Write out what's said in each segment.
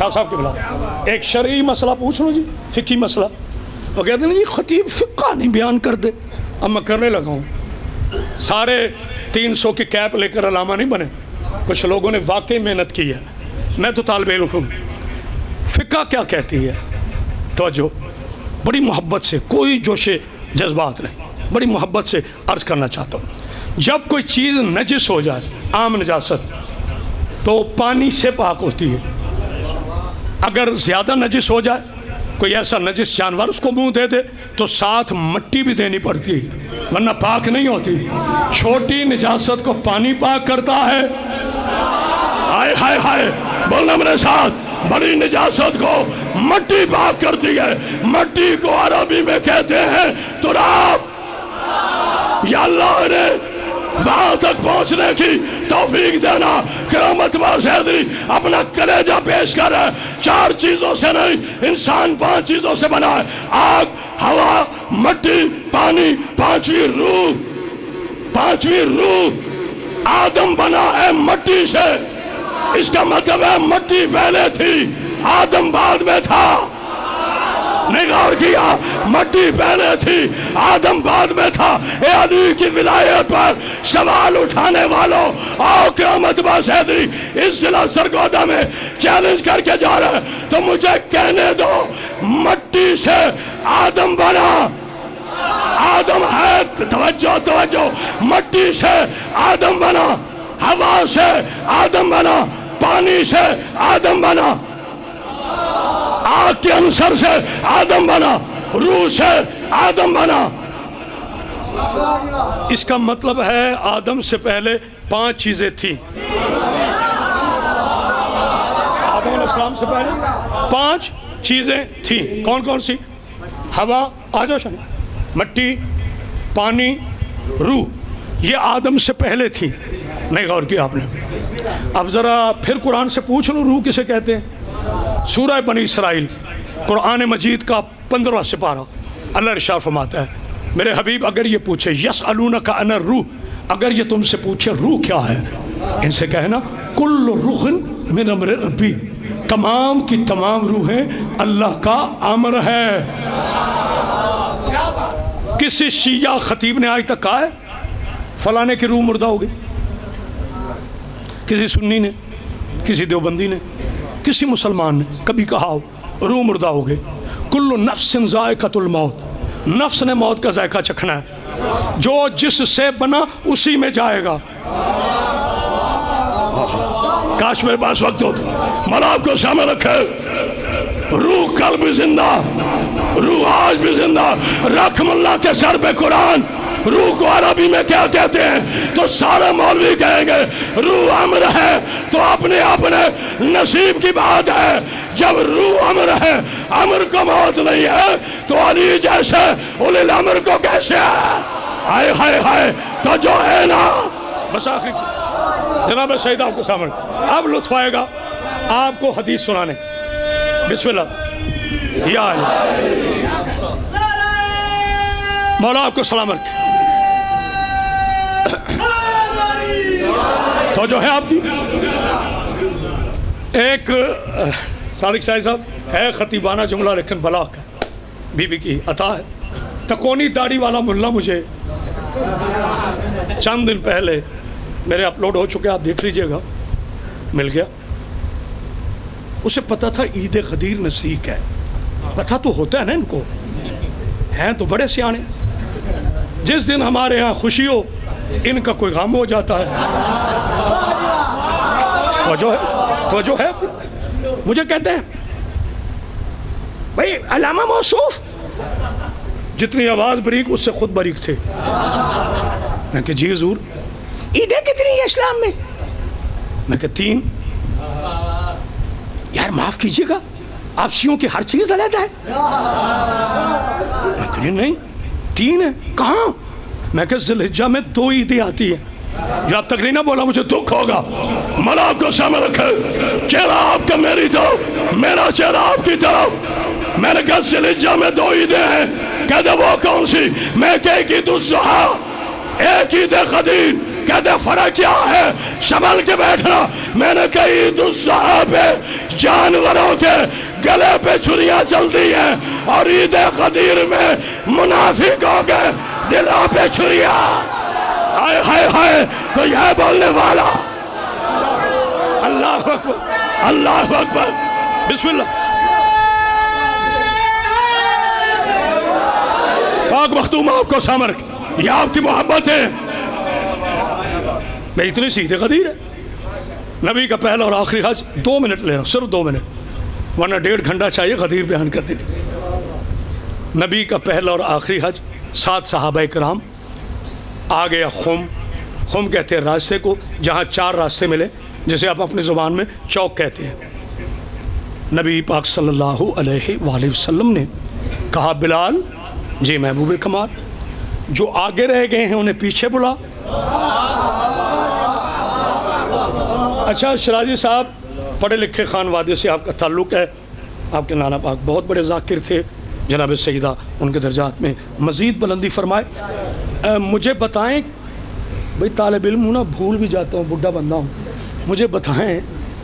شاہ صاحب کے بلا ایک شرعی مسئلہ پوچھ لو جی، فقہی مسئلہ. وہ کہتے ہیں جی خطیب فقہ نہیں بیان کر دے. اب میں کرنے لگا ہوں. سارے 300 کی کیپ لے کر علامہ نہیں بنے، کچھ لوگوں نے واقعی محنت کی ہے. میں تو طالب علم ہوں. فقہ کیا کہتی ہے؟ توجہ، بڑی محبت سے، کوئی جوش جذبات نہیں، بڑی محبت سے عرض کرنا چاہتا ہوں. جب کوئی چیز نجس ہو جائے، عام نجاست، تو پانی سے پاک ہوتی ہے. اگر زیادہ نجس ہو جائے، کوئی ایسا نجس جانور اس کو منہ دے دے تو ساتھ مٹی بھی دینی پڑتی ہے، ورنہ پاک نہیں ہوتی. چھوٹی نجاست کو پانی پاک کرتا ہے. ہائے ہائے ہائے، بولنا میرے ساتھ. بڑی نجاست کو مٹی پاک کرتی ہے. مٹی کو عربی میں کہتے ہیں تراب. یا اللہ نے وہاں تک پہنچنے کی توفیق دینا. کرامت بازیدی اپنا کلیجہ پیش کر ہے. 4 چیزوں سے نہیں، انسان 5 چیزوں سے بنا ہے: آگ، ہوا، مٹی، پانی، 5ویں روح. 5ویں روح آدم بنا ہے مٹی سے. اس کا مطلب ہے مٹی پہلے تھی، آدم بعد میں تھا. نہیں غور کیا؟ مٹی پہلے تھی، آدم بعد میں تھا. اے علی کی ولایت پر سوال اٹھانے والوں، آؤ کرامت بازیدی اس ضلع سرگودا میں چیلنج کر کے جا رہے ہیں تو مجھے کہنے دو، مٹی سے آدم بنا. آدم ہے، توجہ توجہ، مٹی سے آدم بنا، ہوا سے آدم بنا، پانی سے آدم بنا، آگ کے عنصر سے آدم بنا، روح سے آدم بنا. اس کا مطلب ہے آدم سے پہلے 5 چیزیں تھیں. آدم علیہ السلام سے پہلے 5 چیزیں تھیں. کون کون سی؟ ہوا، آجو شان، مٹی، پانی، روح. یہ آدم سے پہلے تھی. نہیں غور کیا آپ نے؟ اب ذرا پھر قرآن سے پوچھ لو روح کسے کہتے ہیں. سورہ بنی اسرائیل قرآن مجید کا 15واں سپارہ، اللہ ارشاد فرماتا ہے میرے حبیب اگر یہ پوچھے یسألونک عن الروح، اگر یہ تم سے پوچھے روح کیا ہے، ان سے کہنا کل روح من امر ربی، تمام کی تمام روحیں اللہ کا امر ہے. کسی شیعہ خطیب نے آج تک کہا ہے فلانے کی روح مردہ ہو گئی؟ کسی سنی نے، کسی دیوبندی نے، کسی مسلمان نے کبھی کہا ہو روح مردہ ہو گئی؟ کل نفس ذائقۃ الموت، نفس نے موت کا ذائقہ چکھنا ہے. جو جس سے بنا اسی میں جائے گا. کاش میرے پاس وقت ہوتا. مولا آپ کو سامنے رکھے. روح کل بھی زندہ، روح آج بھی زندہ. رکھ ملا کے سر پہ قرآن. روح کو عربی میں کیا کہتے ہیں تو سارے مولوی کہیں گے روح امر ہے. تو اپنے نصیب کی بات ہے. جب روح امر ہے، امر کو موت نہیں ہے، تو علی جیسے اولی الامر کو کیسے ہے؟ ہائے ہائے ہائے. تو جو ہے نا، بس آخری جناب سید آپ کو سامنے اب لطف آئے گا آپ کو حدیث سنانے. بسم اللہ. یا مولا آپ کو سلام رکھے. تو جو ہے آپ کی ایک صادق صاحب ہے خطیبانہ جملہ لیکن بلاک ہے، بی بی کی عطا ہے. تکونی داڑھی والا ملا مجھے چند دن پہلے میرے اپلوڈ ہو چکے، آپ دیکھ لیجئے گا، مل گیا. اسے پتا تھا عید غدیر نزدیک ہے. پتا تو ہوتا ہے نا ان کو، ہیں تو بڑے سیانے. جس دن ہمارے ہاں خوشی ہو ان کا کوئی غم ہو جاتا ہے. توجہ ہے. مجھے کہتے ہیں بھائی علامہ موصوف جتنی آواز بریک اس سے خود بریک تھے. میں کہ جی حضور عیدیں کتنی ہیں اسلام میں؟ میں کہ 3. یار معاف کیجیے گا، آپ شیعوں کی ہر چیز علیحدہ ہے. میں کہ نہیں 3 ہے. کہاں؟ میں کہ ذی الحجہ میں 2 عیدیں آتی ہیں. جو اب تک نہیں نہ بولا مجھے دکھ ہوگا. مولا آپ کو سامنے رکھے. چہرہ آپ کا میری طرف، میرا چہرہ آپ کی طرف. میں نے کہا ذی الحجہ میں 2 عیدیں ہیں. کہتے وہ کون سی؟ میں کہ ایک عید الاضحیٰ، ایک عید غدیر. کہتے فرق کیا ہے؟ سنبھل کے بیٹھنا. میں نے کہا عید الاضحیٰ پہ جانوروں گلے پہ چھریاں چلتی ہیں اور عید غدیر میں منافق ہو گئے دلوں پہ چھریاں. ہائے ہائے ہائے کوئی ہے بولنے والا؟ اللہ اکبر اللہ اکبر بسم اللہ. پاک مختوم آپ کو سامر یہ آپ کی محبت ہے. میں اتنی سیدھے غدیر ہے. نبی کا پہلا اور آخری حج 2 منٹ لے رہا ہوں، صرف 2 منٹ، ورنہ 1.5 گھنٹہ چاہیے غدیر بیان کرنے کے لیے. نبی کا پہلا اور آخری حج 7 صحابہ کرام. آ گیا خم کہتے ہیں راستے کو جہاں 4 راستے ملے، جسے آپ اپنی زبان میں چوک کہتے ہیں. نبی پاک صلی اللہ علیہ وآلہ وسلم نے کہا بلال جی محبوب کمال، جو آگے رہ گئے ہیں انہیں پیچھے بلا. اچھا شرازی صاحب پڑھے لکھے خانوادے سے آپ کا تعلق ہے، آپ کے نانا پاک بہت بڑے ذاکر تھے، جناب سیدہ ان کے درجات میں مزید بلندی فرمائے. مجھے بتائیں بھئی طالب علم ہوں نا، بھول بھی جاتا ہوں، بڈھا بندہ ہوں، مجھے بتائیں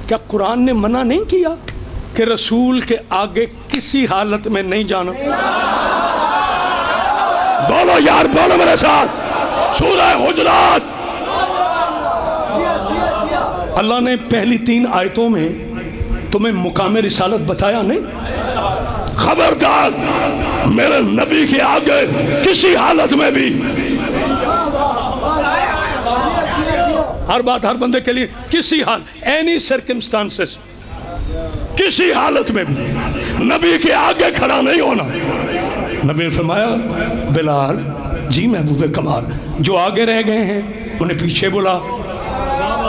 کیا قرآن نے منع نہیں کیا کہ رسول کے آگے کسی حالت میں نہیں جانا؟ بولو یار بولو میرے ساتھ، سورہ حجرات. اللہ نے پہلی 3 آیتوں میں تمہیں مقام رسالت بتایا نہیں؟ خبردار میرے نبی کے آگے کسی حالت میں بھی، ہر بات ہر بندے کے لیے کسی حال اینی سرکمسٹانسز، کسی حالت میں بھی نبی کے آگے کھڑا نہیں ہونا. نبی نے فرمایا بلال جی محبوب کمال، جو آگے رہ گئے ہیں انہیں پیچھے بلا.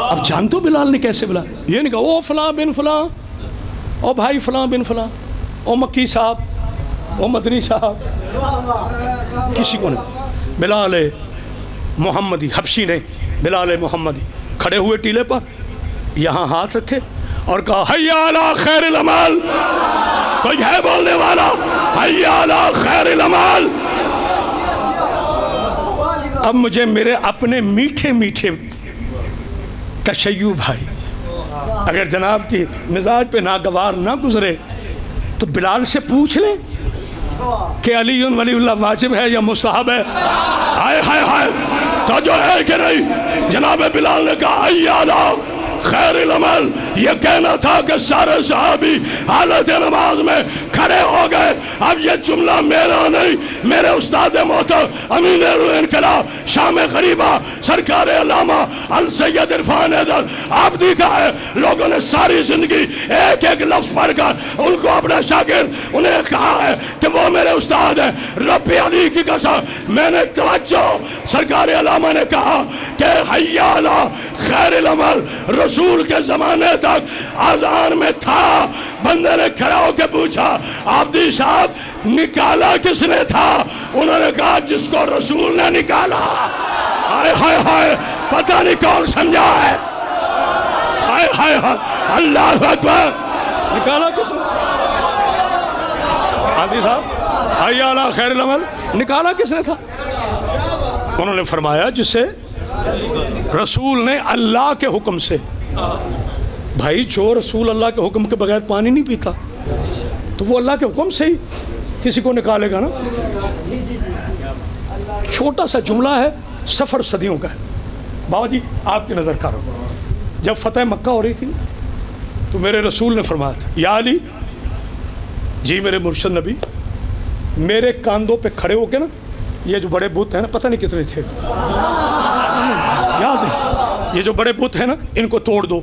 اب جانتے ہو بلال نے کیسے بلا؟ یہ نہیں کہا او فلاں بن فلاں، او بھائی فلاں بن فلاں، او مکی صاحب، او مدنی صاحب، کسی کو نہیں. بلال محمدی حبشی نہیں، بلال محمدی کھڑے ہوئے ٹیلے پر، یہاں ہاتھ رکھے اور کہا حی علی خیر العمال. کوئی ہے بولنے والا؟ حی علی خیر العمال. اب مجھے میرے اپنے میٹھے میٹھے تشیع بھائی اگر جناب کی مزاج پہ ناگوار نہ گزرے تو بلال سے پوچھ لیں کہ علی ولی اللہ واجب ہے یا مستحب ہے. ہائے ہائے ہائے تو جو ہے کہ نہیں؟ جناب بلال نے کہا حی علی خیر العمل. یہ کہنا تھا کہ سارے صحابی حالت نماز میں کھڑے ہو گئے. اب یہ جملہ میرا نہیں، میرے استاد محترم امین انقلاب شام غریبہ سرکار علامہ السید عرفان حیدر عابدی کا ہے. لوگوں نے ساری زندگی ایک ایک لفظ پڑھ کر ان کو اپنا شاگرد انہیں کہا ہے کہ وہ میرے استاد ہیں. رب علی کی قسم میں نے توجہ سرکار علامہ نے کہا کہ حی علی خیر العمل رسول کے زمانے تک اذان میں تھا. بندے نے کھڑا ہو کے پوچھا عابدی صاحب نکالا کس نے تھا؟ انہوں نے کہا جس کو رسول نے نکالا. ہائے ہائے ہائے پتہ نہیں کون سمجھا ہے. ہائے ہائے ہائے اللہ اکبر. نکالا کس نے؟ عابدی صاحب حی علی خیر العمل نکالا کس نے تھا؟ انہوں نے فرمایا جسے رسول نے اللہ کے حکم سے. بھائی جو رسول اللہ کے حکم کے بغیر پانی نہیں پیتا تو وہ اللہ کے حکم سے ہی کسی کو نکالے گا نا. چھوٹا سا جملہ ہے، سفر صدیوں کا ہے. بابا جی آپ کی نظر کرو، جب فتح مکہ ہو رہی تھی تو میرے رسول نے فرمایا تھا یا علی جی میرے مرشد نبی میرے کاندھوں پہ کھڑے ہو کے نا یہ جو بڑے بت ہیں نا پتہ نہیں کتنے تھے یاد ہے، یہ جو بڑے بت ہیں نا ان کو توڑ دو.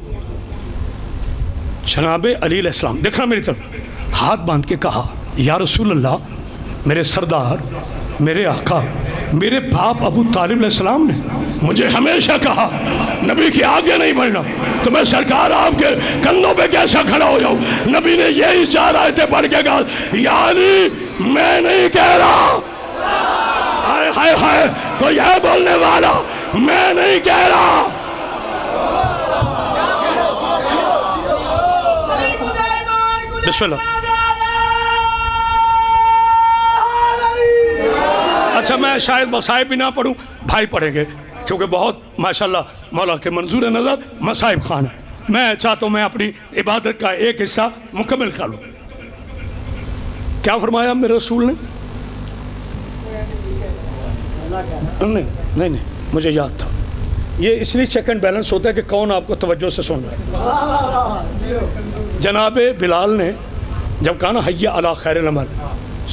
جناب علی علیہ السلام دیکھنا میری طرف ہاتھ باندھ کے کہا یا رسول اللہ میرے سردار میرے آقا میرے باپ ابو طالب علیہ السلام نے مجھے ہمیشہ کہا نبی کے آگے نہیں بڑھنا، تو میں سرکار آپ کے کندھوں پہ کیسا کھڑا ہو جاؤں؟ نبی نے یہی 4 آیتیں پڑھ کے کہا یا علی میں نہیں کہہ رہا. ہائے ہائے ہائے کوئی ہے بولنے والا؟ میں نہیں کہہ رہا. بسم اللہ. اچھا میں شاید مصائب بھی نہ پڑھوں، بھائی پڑھیں گے کیونکہ بہت ماشاءاللہ مولا کے منظور نظر مصائب خان ہے. میں چاہتا ہوں میں اپنی عبادت کا ایک حصہ مکمل کر لوں. کیا فرمایا میرے رسول نے؟ نہیں نہیں نہیں مجھے یاد تھا. یہ اس لیے چیک اینڈ بیلنس ہوتا ہے کہ کون آپ کو توجہ سے سن رہا ہے. جناب بلال نے جب کہا نا حی علی خیر العمل،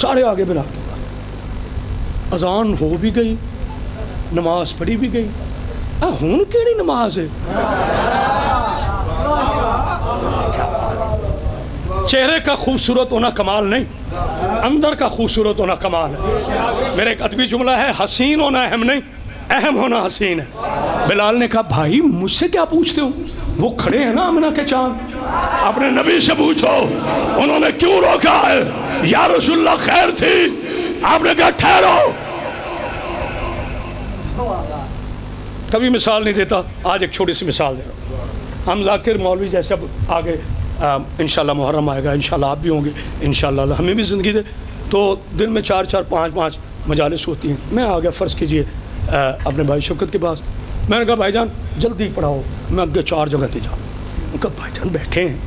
سارے آگے بلال کے بعد اذان ہو بھی گئی، نماز پڑھی بھی گئی. ہوں کیڑی نماز ہے؟ چہرے کا خوبصورت ہونا کمال نہیں، اندر کا خوبصورت ہونا کمال ہے. میرا ایک ادبی جملہ ہے، حسین ہونا اہم نہیں، اہم ہونا حسین ہے. بلال نے کہا بھائی مجھ سے کیا پوچھتے ہو؟ وہ کھڑے ہیں نا آمنہ کے چاند، اپنے نبی سے پوچھو انہوں نے کیوں روکا ہے. یا رسول اللہ خیر تھی، آپ نے کہا ٹھہرو. کبھی مثال نہیں دیتا، آج ایک چھوٹی سی مثال دے رہا ہوں. ہم ذاکر مولوی جیسے اب آگے انشاءاللہ محرم آئے گا، انشاءاللہ آپ بھی ہوں گے انشاءاللہ، ہمیں بھی زندگی دے تو دن میں 4 5 مجالس ہوتی ہیں. میں آ گیا فرض کیجئے اپنے بھائی شوکت کے پاس. میں نے کہا بھائی جان جلدی پڑھاؤ، میں اگے 4 جگہ تھی جاؤں. ان کا بھائی جان بیٹھے ہیں،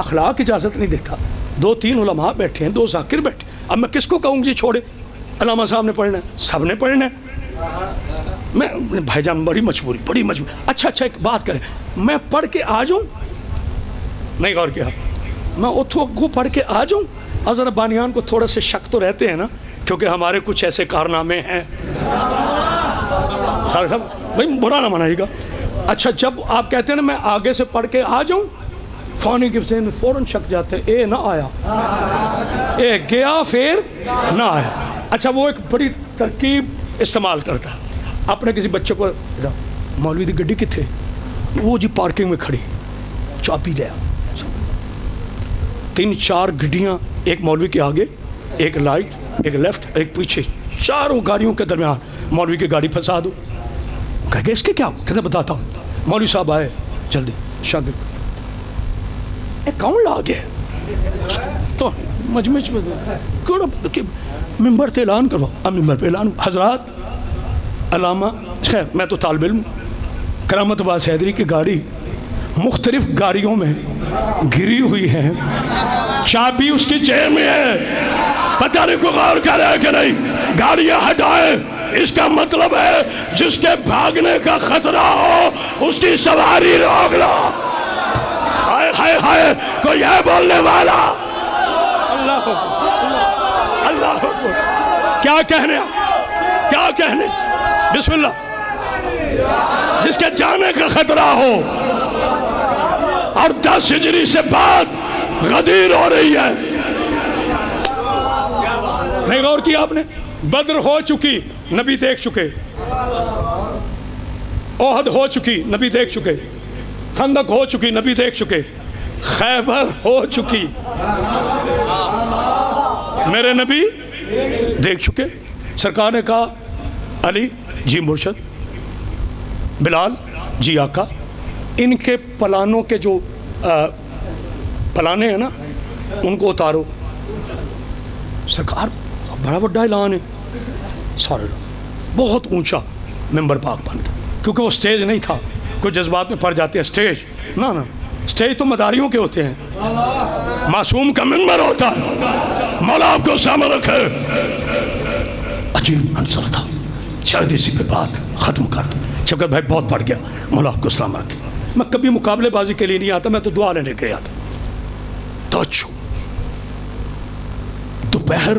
اخلاق اجازت نہیں دیتا، 2 3 علماء بیٹھے ہیں، 2 ذاکر بیٹھے، اب میں کس کو کہوں جی چھوڑے؟ علامہ صاحب نے پڑھنا ہے، سب نے پڑھنا ہے. میں بھائی جان بڑی مجبوری. اچھا ایک بات کریں، میں پڑھ کے آ جاؤں؟ نہیں غور کیا، میں اتھو کو پڑھ کے آ جاؤں؟ اور ذرا بانیان کو تھوڑا سے شک تو رہتے ہیں نا، کیونکہ ہمارے کچھ ایسے کارنامے ہیں. صاحب بھائی برا نہ منائیے گا. اچھا جب آپ کہتے ہیں نا میں آگے سے پڑھ کے آ جاؤں، فانی کے ذہن میں فوراً شک جاتے ہیں، اے نہ آیا، اے گیا پھر نہ آیا. اچھا وہ ایک بڑی ترکیب استعمال کرتا ہے. اپنے کسی بچے کو مولوی دی گڈی کتھے؟ وہ جی پارکنگ میں کھڑی، چابی لیا. 3 4 گڈیاں، ایک مولوی کے آگے، ایک لائٹ، ایک لیفٹ، ایک پیچھے، چاروں گاڑیوں کے درمیان مولوی کی گاڑی پھنسا دو. کہہ گئے اس کے کیا؟ کہتے بتاتا ہوں. مولوی صاحب آئے جلدی، شاگرد کون لا گیا تو مجمع ممبر تے اعلان کرو. اب ممبر پہ اعلان، حضرات علامہ خیر میں تو طالب علم، کرامت عباس حیدری کی گاڑی مختلف گاڑیوں میں گری ہوئی ہے، چابی اس کی جیب میں ہے، پتہ نہیں کو غور کر رہا ہے کہ نہیں. گاڑیاں ہٹائیں، اس کا مطلب ہے جس کے بھاگنے کا خطرہ ہو اس کی سواری روک لو. ہائے ہائے ہائے کوئی ہے بولنے والا؟ اللہ اللہ کیا کہنے بسم اللہ. جس کے جانے کا خطرہ ہو اور 10 ہجری سے بعد غدیر ہو رہی ہے. نہیں غور کیا آپ نے؟ بدر ہو چکی، نبی دیکھ چکے، احد ہو چکی، نبی دیکھ چکے، خندق ہو چکی، نبی دیکھ چکے، خیبر ہو چکی، میرے نبی دیکھ چکے. سرکار نے کہا علی جی مرشد، بلال جی آقا، ان کے پلانوں کے جو پلانے ہیں نا ان کو اتارو. سرکار بڑا بڑا اعلان ہے، سارے لوگ بہت اونچا ممبر پاک بن گیا، کیونکہ وہ سٹیج نہیں تھا. کوئی جذبات میں پڑ جاتے ہیں سٹیج نا سٹیج تو مداریوں کے ہوتے ہیں، معصوم کا ممبر ہوتا ہے. مولا آپ کو سامنے رکھے. عجیب منظر تھا، شاید اسی پہ بات ختم کر دوں. شوکت بھائی بہت پڑ گیا، مولا آپ کو سلام رکھے. میں کبھی مقابلے بازی کے لیے نہیں آتا، میں تو دعا لینے کے آتا. توجہ، دوپہر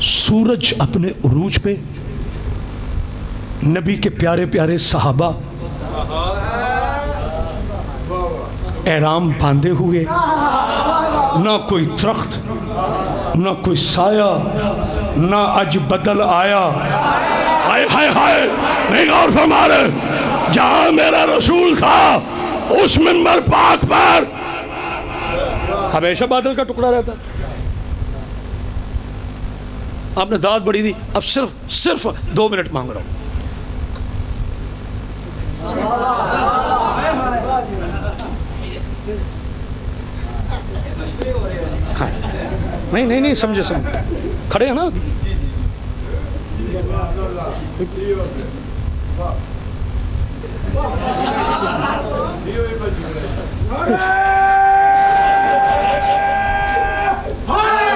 سورج اپنے عروج پہ، نبی کے پیارے پیارے صحابہ احرام باندھے ہوئے، نہ کوئی درخت، نہ کوئی سایہ، نہ اج بدل آیا. ہائے ہائے ہائے نہیں غور فرما رہے. جہاں میرا رسول تھا اس منبر پاک پر ہمیشہ بادل کا ٹکڑا رہتا. آپ نے داد بڑی دی، اب صرف 2 منٹ مانگ رہا ہوں. نہیں سمجھے کھڑے ہیں نا.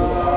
ہے.